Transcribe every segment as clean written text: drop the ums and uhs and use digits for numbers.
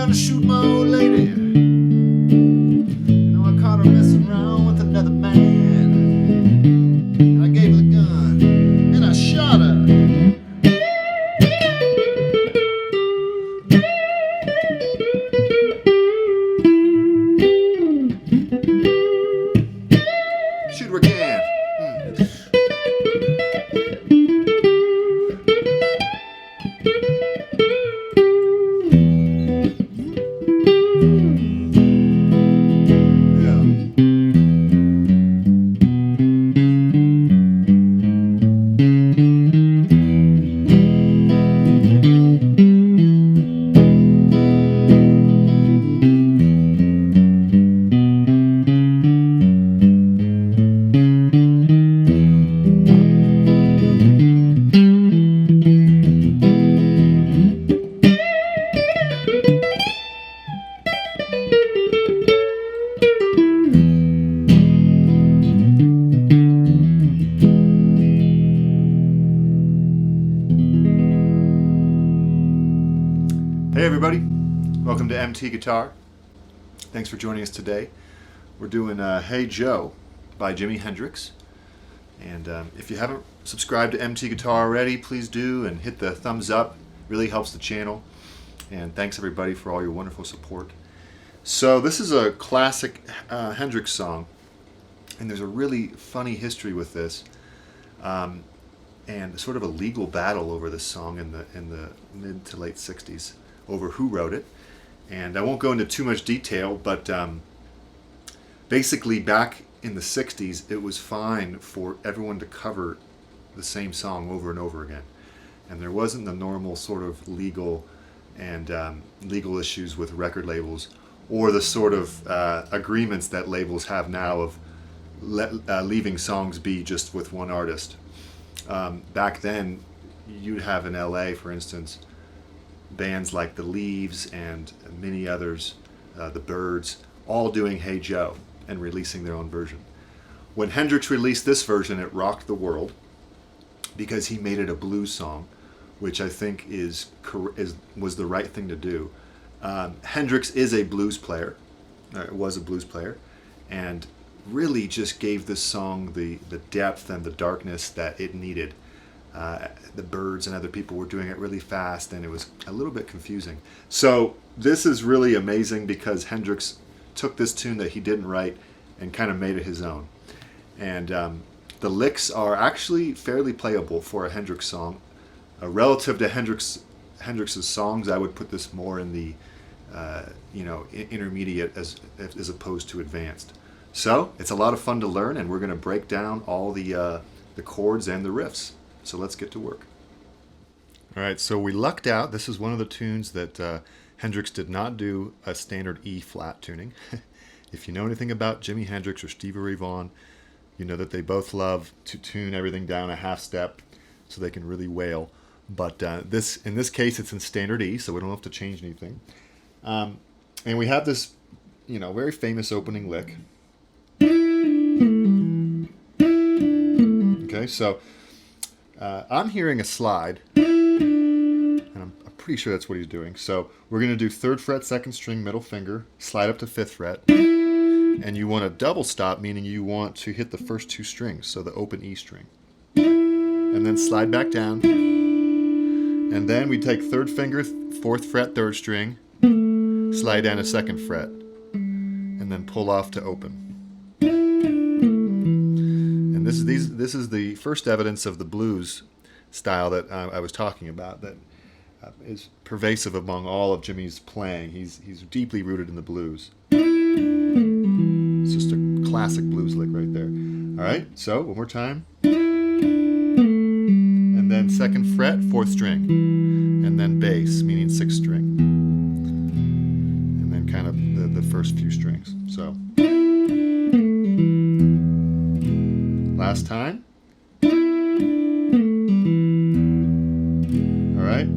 trying to shoot my old lady. You know, I caught her messing around with another man. And I gave her the gun, and I shot her. Shoot her again. Hey everybody, welcome to MT Guitar. Thanks for joining us today. We're doing Hey Joe by Jimi Hendrix. And if you haven't subscribed to MT Guitar already, please do and hit the thumbs up. Really helps the channel. And thanks everybody for all your wonderful support. So this is a classic Hendrix song, and there's a really funny history with this. And sort of a legal battle over this song in the mid to late 60s over who wrote it. And I won't go into too much detail, but basically back in the 60s it was fine for everyone to cover the same song over and over again. And there wasn't the normal sort of legal issues with record labels, or the sort of agreements that labels have now of leaving songs be just with one artist. Back then, you'd have in LA, for instance, bands like The Leaves and many others, the Byrds, all doing Hey Joe and releasing their own version. When Hendrix released this version, it rocked the world because he made it a blues song, which I think was the right thing to do. Hendrix is a blues player, was a blues player, and really just gave this song the depth and the darkness that it needed. The Byrds and other people were doing it really fast, and it was a little bit confusing. So this is really amazing because Hendrix took this tune that he didn't write and kind of made it his own. And the licks are actually fairly playable for a Hendrix song. Relative to Hendrix's songs, I would put this more in the intermediate as opposed to advanced. So it's a lot of fun to learn, and we're going to break down all the chords and the riffs. So let's get to work. All right, so we lucked out. This is one of the tunes that Hendrix did not do a standard E flat tuning. If you know anything about Jimi Hendrix or Stevie Ray Vaughan, you know that they both love to tune everything down a half step so they can really wail. But in this case, it's in standard E, so we don't have to change anything. And we have this, very famous opening lick. Okay, so I'm hearing a slide, and I'm pretty sure that's what he's doing. So we're going to do 3rd fret, 2nd string, middle finger, slide up to 5th fret, and you want a double stop, meaning you want to hit the first 2 strings, so the open E string, and then slide back down, and then we take 3rd finger, 4th fret, 3rd string, slide down a 2nd fret, and then pull off to open. This is the first evidence of the blues style that I was talking about, that is pervasive among all of Jimi's playing. He's deeply rooted in the blues. It's just a classic blues lick right there. All right, so one more time. And then 2nd fret, 4th string. And then bass, meaning 6th string. And then kind of the first few strings. So last time. All right.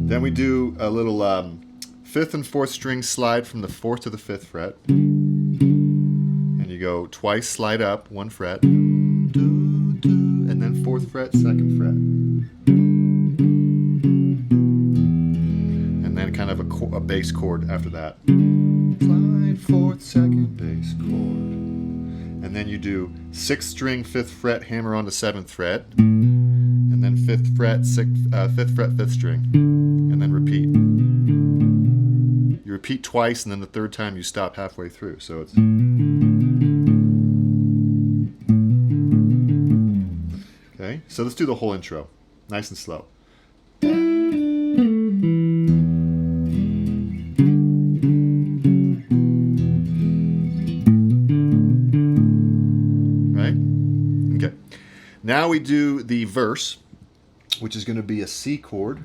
Then we do a little 5th and 4th string slide from the 4th to the 5th fret. And you go twice, slide up, 1 fret. And then 4th fret, 2nd fret. And then kind of a bass chord after that. Slide fourth, second bass chord. And then you do 6th string, 5th fret, hammer on the 7th fret, and then 5th fret, 5th fret, 5th string, and then repeat. You repeat twice, and then the third time you stop halfway through. So it's... Okay, so let's do the whole intro, nice and slow. Now we do the verse, which is going to be a C chord.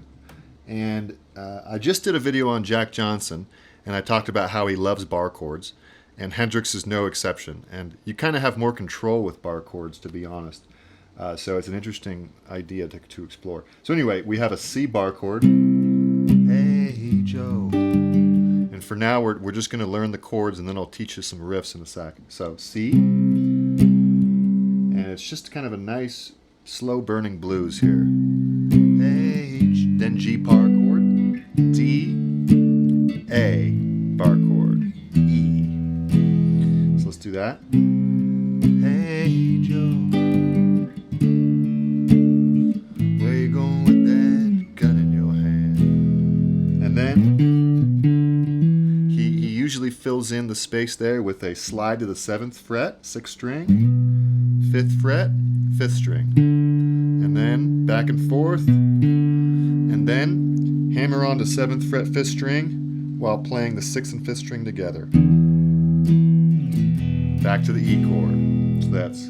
And I just did a video on Jack Johnson, and I talked about how he loves bar chords, and Hendrix is no exception. And you kind of have more control with bar chords, to be honest. So it's an interesting idea to explore. So anyway, we have a C bar chord. Hey, Joe. And for now, we're just going to learn the chords, and then I'll teach you some riffs in a second. So C. And it's just kind of a nice, slow burning blues here. A, then G bar chord, D, A, bar chord, E. So let's do that. Hey Joe, where you going with that gun in your hand? And then he usually fills in the space there with a slide to the 7th fret, 6th string. 5th fret, 5th string, and then back and forth, and then hammer on to 7th fret, 5th string while playing the 6th and 5th string together. Back to the E chord. So that's...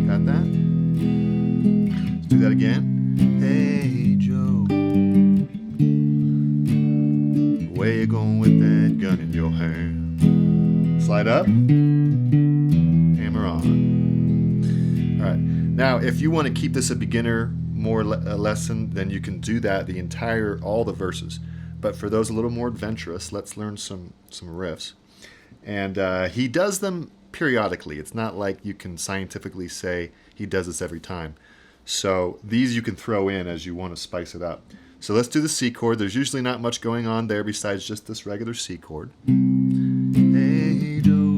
Got that? Let's do that again. Hey Joe, where you going with that gun in your hand? Slide up. On. All right. Now, if you want to keep this a beginner lesson, then you can do that all the verses. But for those a little more adventurous, let's learn some riffs. And he does them periodically. It's not like you can scientifically say he does this every time. So these you can throw in as you want to spice it up. So let's do the C chord. There's usually not much going on there besides just this regular C chord. Hey, Joe.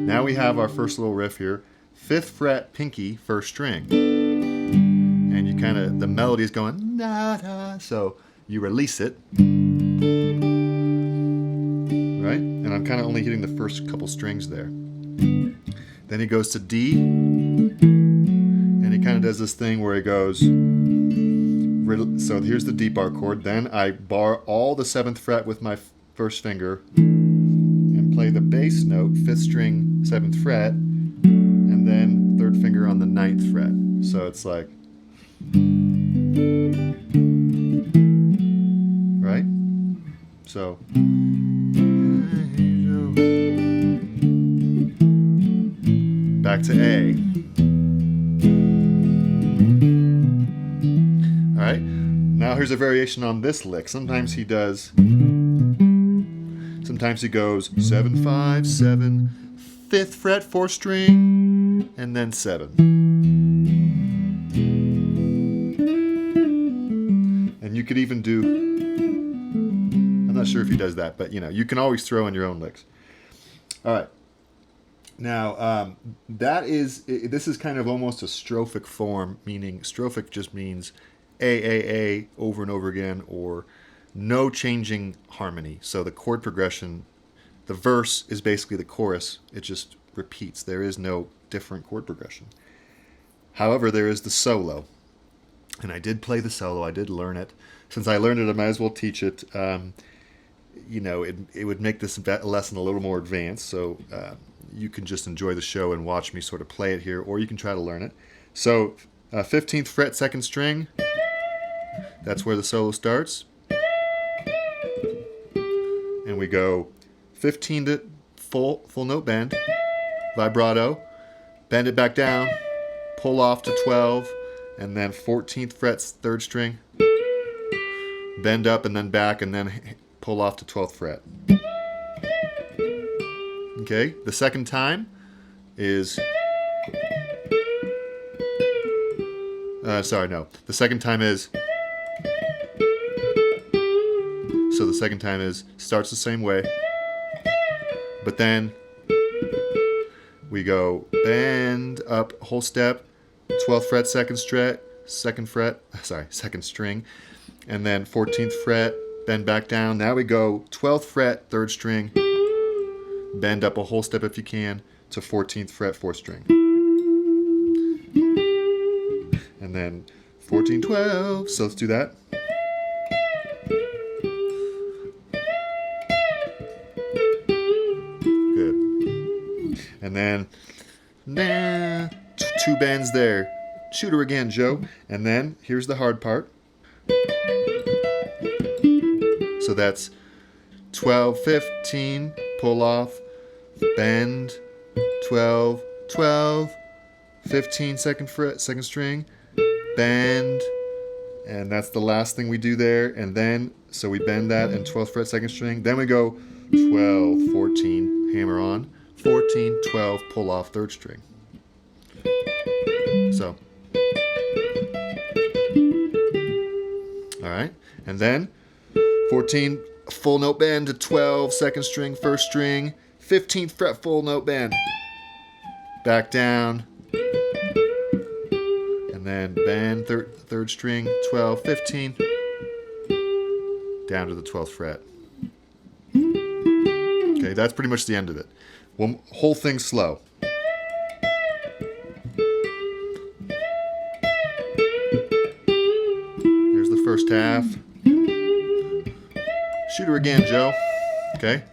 Now we have our first little riff here. 5th fret, pinky, 1st string. And you kind of, the melody is going, da, da, so you release it. Right? And I'm kind of only hitting the first couple strings there. Then he goes to D. And he kind of does this thing where he goes, so here's the D bar chord. Then I bar all the 7th fret with my first finger. Play the bass note, 5th string, 7th fret, and then 3rd finger on the 9th fret. So it's like, right? So, back to A. All right, now here's a variation on this lick. Sometimes he goes 7, 5, 7, 5th fret, 4th string, and then 7. And you could even do, I'm not sure if he does that, but you can always throw in your own licks. All right. Now, this is kind of almost a strophic form, meaning strophic just means A, over and over again, or no changing harmony. So the chord progression, the verse is basically the chorus. It just repeats. There is no different chord progression. However, there is the solo. And I did play the solo. I did learn it. Since I learned it, I might as well teach it. It would make this lesson a little more advanced. So you can just enjoy the show and watch me sort of play it here, or you can try to learn it. So 15th fret, 2nd string. That's where the solo starts. And we go 15 to full note bend, vibrato, bend it back down, pull off to 12, and then 14th fret, 3rd string, bend up and then back, and then pull off to 12th fret. Okay, the second time is, the second time is, second time is, starts the same way, but then we go bend up whole step, 12th fret, second string, and then 14th fret, bend back down. Now we go 12th fret, third string, bend up a whole step if you can to 14th fret, fourth string. And then 14, 12. So let's do that. Good. And then two bends there. Shoot her again, Joe. And then here's the hard part. So that's 12, 15, pull off, bend, 12, 12, 15, second fret, second string, bend, and that's the last thing we do there. And then, so we bend that and 12th fret, second string. Then we go 12, 14, hammer on, 14, 12, pull off, third string. So, all right, and then 14, full note bend to 12, second string, first string, 15th fret, full note bend, back down, and then bend, third string, 12, 15, down to the 12th fret. Okay, that's pretty much the end of it. One whole thing slow. Here's the first half. Shoot her again, Joe. Okay.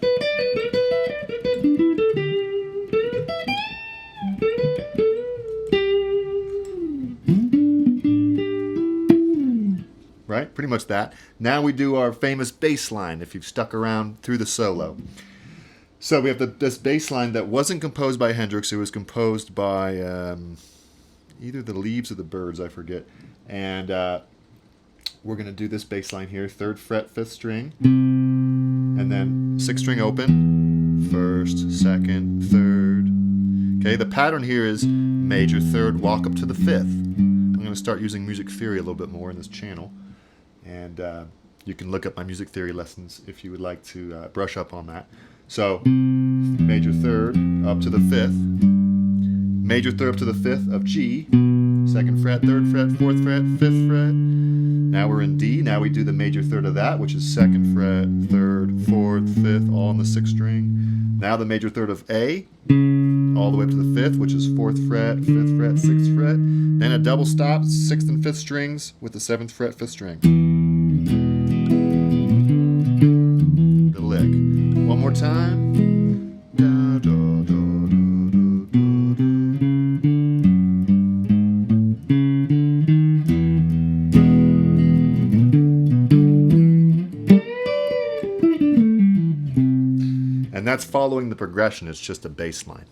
Right? Pretty much that. Now we do our famous bass line, if you've stuck around through the solo. So we have this bass line that wasn't composed by Hendrix. It was composed by either the Leaves or the Birds, I forget. And we're going to do this bass line here. 3rd fret, 5th string. And then 6th string open. 1st, 2nd, 3rd. Okay, the pattern here is major 3rd, walk up to the 5th. I'm going to start using music theory a little bit more in this channel. And you can look up my music theory lessons if you would like to brush up on that. So, major 3rd up to the 5th. Major 3rd up to the 5th of G. 2nd fret, 3rd fret, 4th fret, 5th fret. Now we're in D. Now we do the major 3rd of that, which is 2nd fret, 3rd, 4th, 5th, all on the 6th string. Now the major 3rd of A, all the way up to the 5th, which is 4th fret, 5th fret, 6th fret. Then a double stop, 6th and 5th strings with the 7th fret, 5th string. The lick. One more time. Da, da, da, da, da, and that's following the progression. It's just a bass line.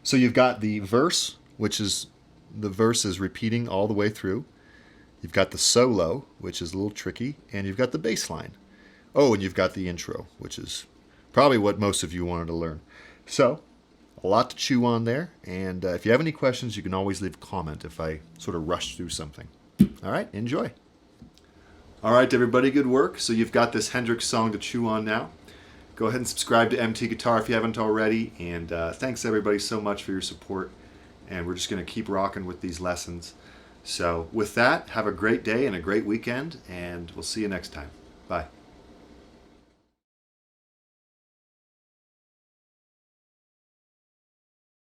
So you've got the verse, which is the verse is repeating all the way through. You've got the solo, which is a little tricky, and you've got the bass line. Oh, and you've got the intro, which is probably what most of you wanted to learn. So, a lot to chew on there, and if you have any questions, you can always leave a comment if I sort of rush through something. All right, enjoy. All right, everybody, good work. So you've got this Hendrix song to chew on now. Go ahead and subscribe to MT Guitar if you haven't already, and thanks everybody so much for your support, and we're just going to keep rocking with these lessons. So with that, have a great day and a great weekend, and we'll see you next time. Bye.